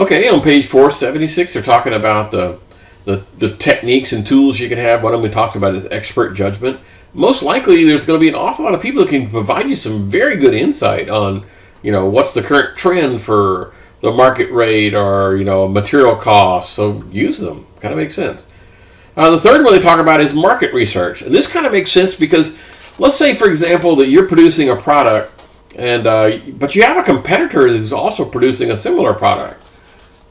Okay, on page 476, they're talking about the techniques and tools you can have. One of them we talked about is expert judgment. Most likely, there's going to be an awful lot of people that can provide you some very good insight on, what's the current trend for the market rate or, material costs. So use them. Kind of makes sense. The third one they talk about is market research. And this kind of makes sense because let's say, for example, that you're producing a product, and but you have a competitor who's also producing a similar product.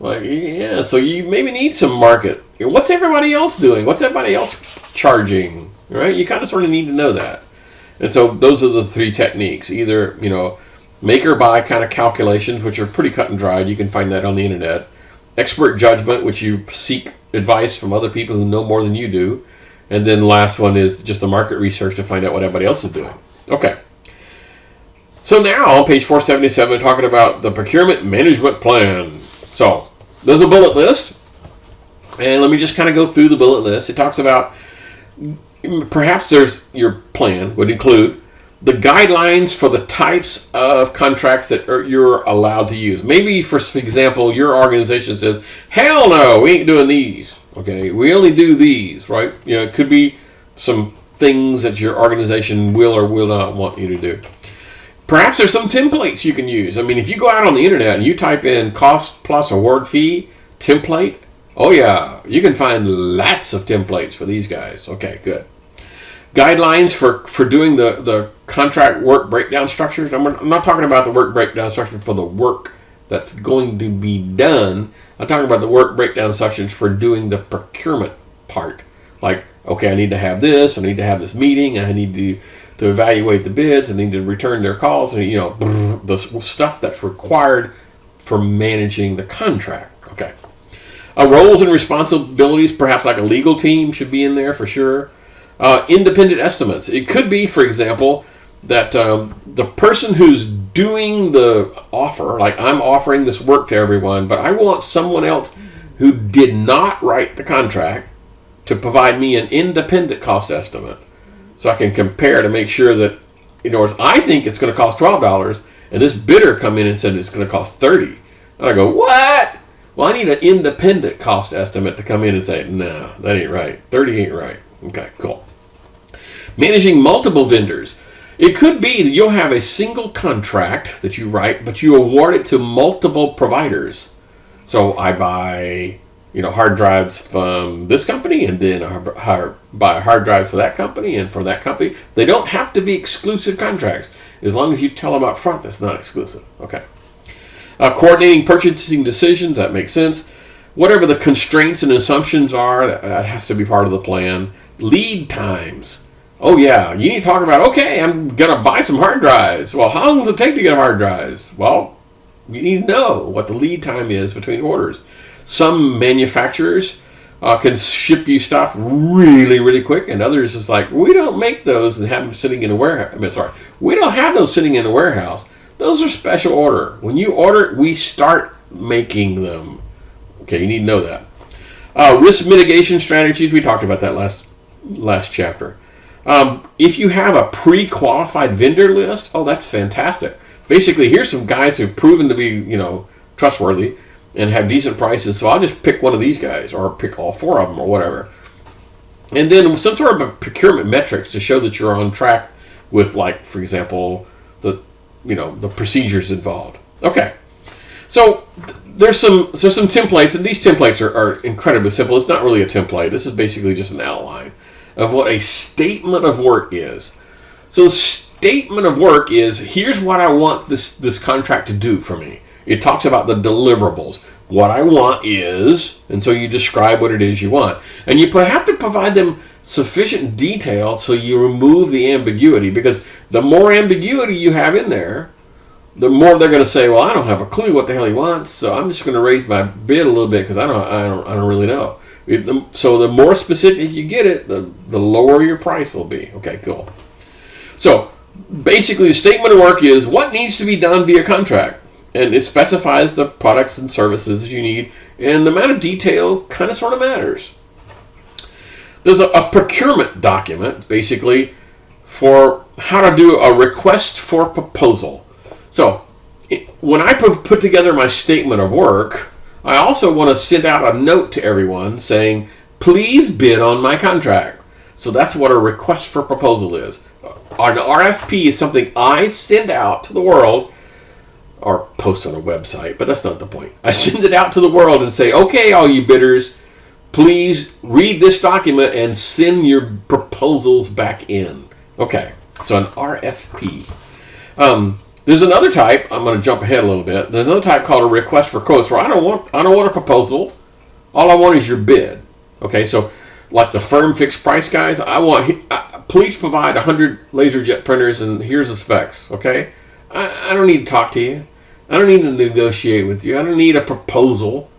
So you maybe need some market. What's everybody else doing? What's everybody else charging? Right? You kind of sort of need to know that. And so those are the three techniques. Either, make or buy kind of calculations, which are pretty cut and dried. You can find that on the internet. Expert judgment, which you seek advice from other people who know more than you do. And then the last one is just the market research to find out what everybody else is doing. Okay. So now on page 477, we're talking about the procurement management plan. So there's a bullet list. And let me just kind of go through the bullet list. It talks about perhaps your plan would include the guidelines for the types of contracts that you're allowed to use. Maybe, for example, your organization says, hell no, we ain't doing these. Okay, we only do these, right? It could be some things that your organization will or will not want you to do. Perhaps there's some templates you can use. I mean, if you go out on the internet and you type in cost plus award fee template, oh yeah, you can find lots of templates for these guys. Okay, good. Guidelines for doing the contract work breakdown structures. I'm not talking about the work breakdown structure for the work that's going to be done. I'm talking about the work breakdown sections for doing the procurement part. Like, okay, I need to have this, I need to have this meeting, I need to evaluate the bids, I need to return their calls, and the stuff that's required for managing the contract. Okay. Roles and responsibilities, perhaps like a legal team should be in there for sure. Independent estimates. It could be, for example, that the person who's doing the offer, like I'm offering this work to everyone, but I want someone else who did not write the contract to provide me an independent cost estimate. So I can compare to make sure that, I think it's going to cost $12, and this bidder come in and said it's going to cost $30. And I go, what? Well, I need an independent cost estimate to come in and say, no, that ain't right. 30 ain't right. Okay, cool. Managing multiple vendors. It could be that you'll have a single contract that you write, but you award it to multiple providers. So I buy, hard drives from this company, and then I buy a hard drive for that company and for that company. They don't have to be exclusive contracts, as long as you tell them up front that's not exclusive. Okay. Coordinating purchasing decisions, that makes sense. Whatever the constraints and assumptions are, that has to be part of the plan. Lead times. Oh yeah, you need to talk about, okay, I'm going to buy some hard drives. Well, how long does it take to get hard drives? Well, you need to know what the lead time is between orders. Some manufacturers can ship you stuff really, really quick, and others is like, we don't make those and have them sitting in a warehouse. We don't have those sitting in a warehouse. Those are special order. When you order, we start making them. Okay, you need to know that. Risk mitigation strategies, we talked about that last chapter. If you have a pre-qualified vendor list, oh, that's fantastic. Basically, here's some guys who've proven to be, trustworthy and have decent prices, so I'll just pick one of these guys or pick all four of them or whatever. And then some sort of a procurement metrics to show that you're on track with, like, for example, the procedures involved. Okay. So there's some templates, and these templates are incredibly simple. It's not really a template. This is basically just an outline of what a statement of work is. So the statement of work is, here's what I want this contract to do for me. It talks about the deliverables. What I want is, and so you describe what it is you want. And you have to provide them sufficient detail so you remove the ambiguity, because the more ambiguity you have in there, the more they're going to say, well, I don't have a clue what the hell he wants, so I'm just going to raise my bid a little bit because I don't really know. So the more specific you get it, the lower your price will be. Okay, cool. So basically, the statement of work is what needs to be done via contract, and it specifies the products and services that you need, and the amount of detail kind of sort of matters. There's a procurement document, basically, for how to do a request for proposal. So when I put together my statement of work, I also want to send out a note to everyone saying, please bid on my contract. So that's what a request for proposal is. An RFP is something I send out to the world, or post on a website, but that's not the point. I send it out to the world and say, okay, all you bidders, please read this document and send your proposals back in. Okay, so an RFP. There's another type. I'm going to jump ahead a little bit. There's another type called a request for quotes, where I don't want a proposal. All I want is your bid. Okay, so like the firm fixed price guys, I want please provide 100 LaserJet printers and here's the specs. Okay, I don't need to talk to you. I don't need to negotiate with you. I don't need a proposal.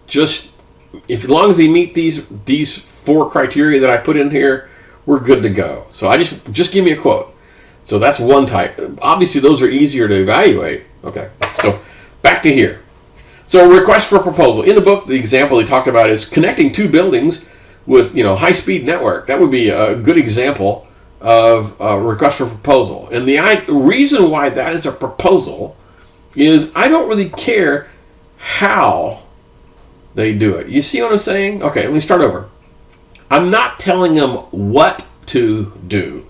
Just as long as they meet these 4 criteria that I put in here, we're good to go. So I just give me a quote. So that's one type. Obviously, those are easier to evaluate. Okay, so back to here. So a request for proposal. In the book, the example they talked about is connecting 2 buildings with high-speed network. That would be a good example of a request for proposal. And the reason why that is a proposal is I don't really care how they do it. You see what I'm saying? Okay, let me start over. I'm not telling them what to do.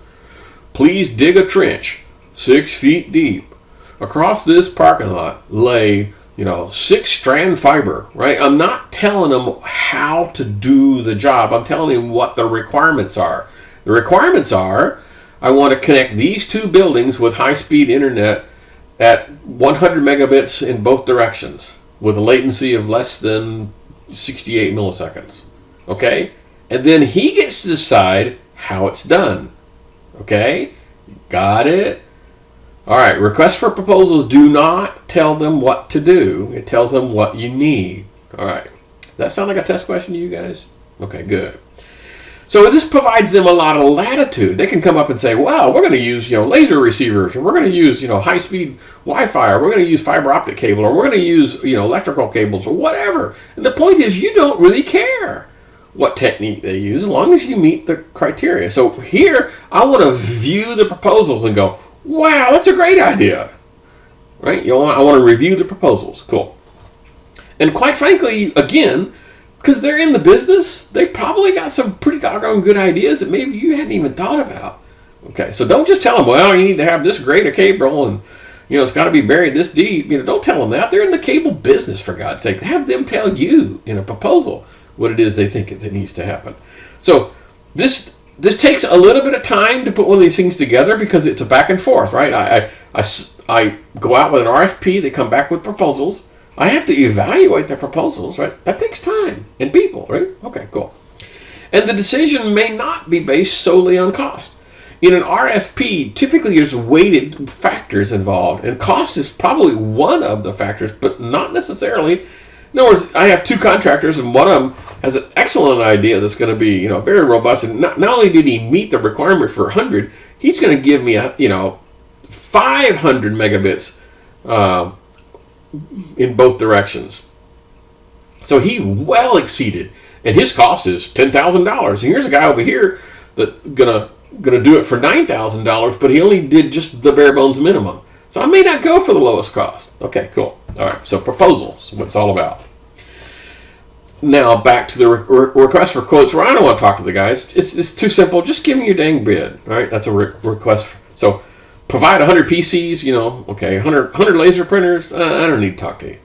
Please dig a trench 6 feet deep. Across this parking lot, lay 6-strand fiber, right? I'm not telling them how to do the job. I'm telling them what the requirements are. The requirements are, I want to connect these 2 buildings with high-speed internet at 100 megabits in both directions with a latency of less than 68 milliseconds. Okay? And then he gets to decide how it's done. Okay? Got it? All right, requests for proposals do not tell them what to do. It tells them what you need. All right. Does that sound like a test question to you guys? Okay, good. So this provides them a lot of latitude. They can come up and say, well, we're going to use, laser receivers, or we're going to use, high-speed Wi-Fi, or we're going to use fiber optic cable, or we're going to use, electrical cables, or whatever. And the point is, you don't really care what technique they use as long as you meet the criteria. So here, I want to view the proposals and go, wow, that's a great idea. Right? I want to review the proposals. Cool. And quite frankly, again, because they're in the business, they probably got some pretty doggone good ideas that maybe you hadn't even thought about. Okay, so don't just tell them, well, you need to have this great a cable and, it's got to be buried this deep. Don't tell them that. They're in the cable business, for God's sake. Have them tell you in a proposal what it is they think it needs to happen. So this takes a little bit of time to put one of these things together because it's a back and forth, right? I go out with an RFP. They come back with proposals. I have to evaluate the proposals, right? That takes time and people, right? Okay, cool. And the decision may not be based solely on cost. In an RFP, typically there's weighted factors involved, and cost is probably one of the factors, but not necessarily. In other words, I have 2 contractors, and one of them has an excellent idea that's going to be, very robust. And not only did he meet the requirement for 100, he's going to give me 500 megabits in both directions. So he well exceeded, and his cost is $10,000. And here's a guy over here that's gonna do it for $9,000, but he only did just the bare bones minimum. So I may not go for the lowest cost. Okay, cool. All right, so proposals, what it's all about. Now back to the request for quotes, where I don't want to talk to the guys. It's too simple. Just give me your dang bid. All right, that's a request. So provide 100 PCs. Okay, 100 laser printers. I don't need to talk to you.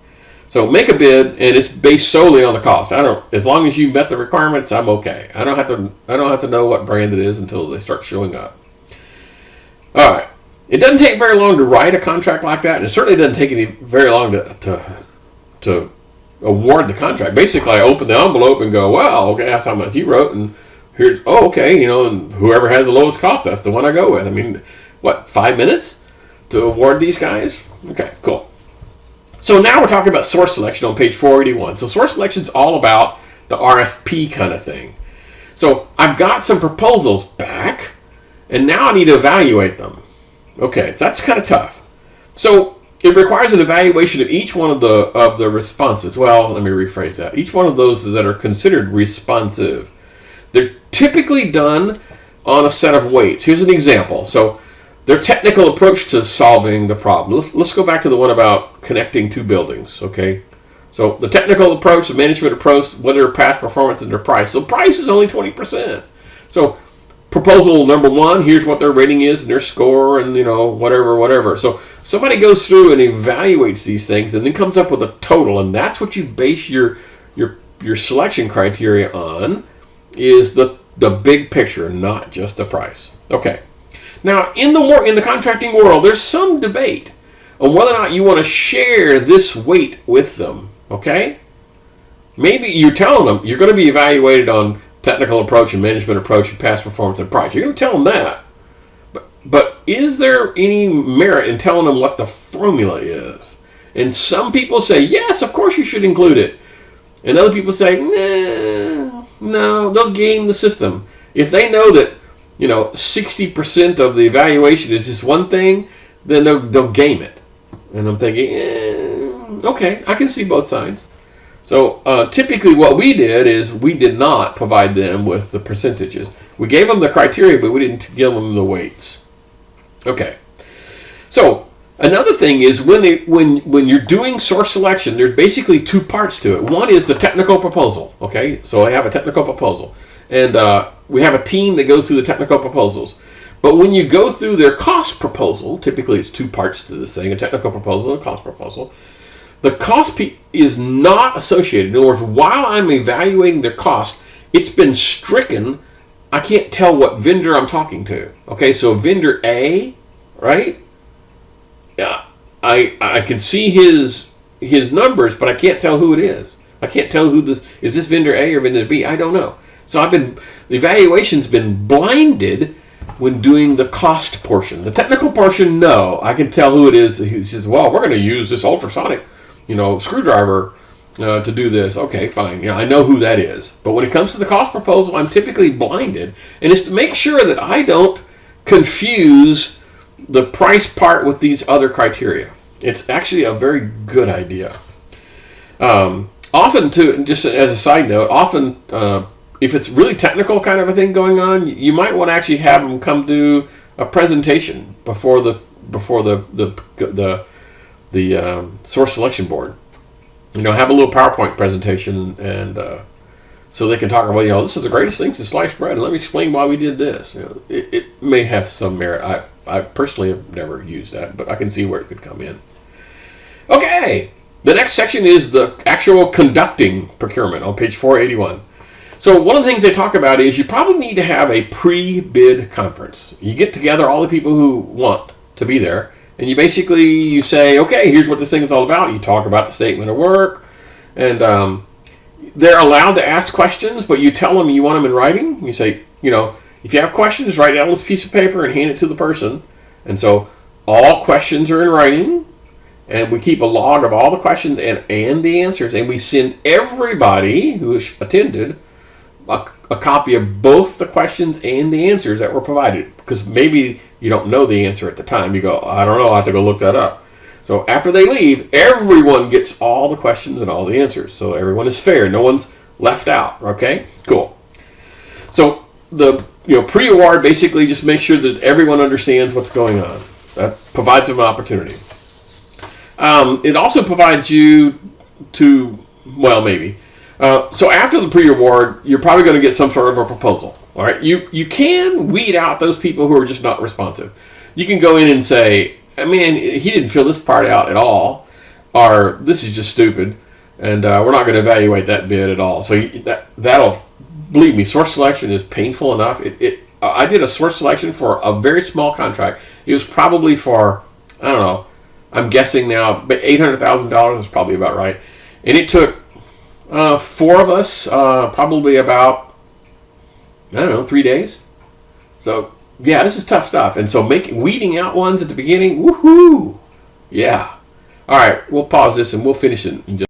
So make a bid, and it's based solely on the cost. As long as you met the requirements, I'm okay. I don't have to know what brand it is until they start showing up. All right. It doesn't take very long to write a contract like that, and it certainly doesn't take very long to award the contract. Basically, I open the envelope and go, well, okay, that's how much you wrote, and here's, and whoever has the lowest cost, that's the one I go with. I mean, 5 minutes to award these guys? Okay, cool. So now we're talking about source selection on page 481. So source selection is all about the RFP kind of thing. So I've got some proposals back, and now I need to evaluate them. Okay, so that's kind of tough. So it requires an evaluation of each one of the responses. Well, let me rephrase that. Each one of those that are considered responsive. They're typically done on a set of weights. Here's an example. So their technical approach to solving the problem. Let's go back to the one about connecting 2 buildings. Okay, So the technical approach, the management approach, what are their past performance and their price. So price is only 20%. So proposal number one, here's what their rating is and their score and, whatever. So somebody goes through and evaluates these things and then comes up with a total, and that's what you base your selection criteria on, is the big picture, not just the price. Okay. Now, in the contracting world, there's some debate on whether or not you want to share this weight with them. Okay? Maybe you're telling them you're going to be evaluated on technical approach and management approach and past performance and price. You're going to tell them that. But is there any merit in telling them what the formula is? And some people say, yes, of course you should include it. And other people say, no, they'll game the system. If they know that, 60% of the evaluation is this one thing, then they'll game it. And I'm thinking, okay, I can see both sides. So typically what we did is we did not provide them with the percentages. We gave them the criteria, but we didn't give them the weights. Okay. So another thing is when you're doing source selection, there's basically two parts to it. One is the technical proposal. Okay, so I have a technical proposal, and we have a team that goes through the technical proposals. But when you go through their cost proposal, typically it's two parts to this thing: a technical proposal and a cost proposal. The cost is not associated. In other words, while I'm evaluating their cost, it's been stricken. I can't tell what vendor I'm talking to. Okay, so vendor A, right? Yeah, I can see his numbers, but I can't tell who it is. I can't tell who this is. This vendor A or vendor B? I don't know. So the evaluation's been blinded when doing the cost portion. The technical portion, no, I can tell who it is. He says, well, we're going to use this ultrasonic, screwdriver to do this. Okay, fine. I know who that is. But when it comes to the cost proposal, I'm typically blinded. And it's to make sure that I don't confuse the price part with these other criteria. It's actually a very good idea. Often, just as a side note, if it's really technical kind of a thing going on, you might want to actually have them come do a presentation before the source selection board. Have a little PowerPoint presentation, and so they can talk about, this is the greatest thing since sliced bread, and let me explain why we did this. It may have some merit. I personally have never used that, but I can see where it could come in. Okay, the next section is the actual conducting procurement on page 481. So one of the things they talk about is you probably need to have a pre-bid conference. You get together all the people who want to be there, and you say, okay, here's what this thing is all about. You talk about the statement of work, and they're allowed to ask questions, but you tell them you want them in writing. You say, if you have questions, write it on this piece of paper and hand it to the person. And so all questions are in writing, and we keep a log of all the questions and the answers, and we send everybody who attended a copy of both the questions and the answers that were provided, because maybe you don't know the answer at the time. You go, I don't know, I have to go look that up. So after they leave, everyone gets all the questions and all the answers, so everyone is fair. No one's left out. Okay, cool. So the pre-award basically just makes sure that everyone understands what's going on. That provides them an opportunity. It also provides you to, maybe. So after the pre-award, you're probably going to get some sort of a proposal. All right, you can weed out those people who are just not responsive. You can go in and say, man, he didn't fill this part out at all, or this is just stupid, and we're not going to evaluate that bid at all. So that'll, believe me, source selection is painful enough. I did a source selection for a very small contract. It was probably for, I don't know, I'm guessing now, but $800,000 is probably about right. And it took 4 of us, probably about, 3 days. So, yeah, this is tough stuff. And so weeding out ones at the beginning, woohoo! Yeah. All right, we'll pause this and we'll finish it in just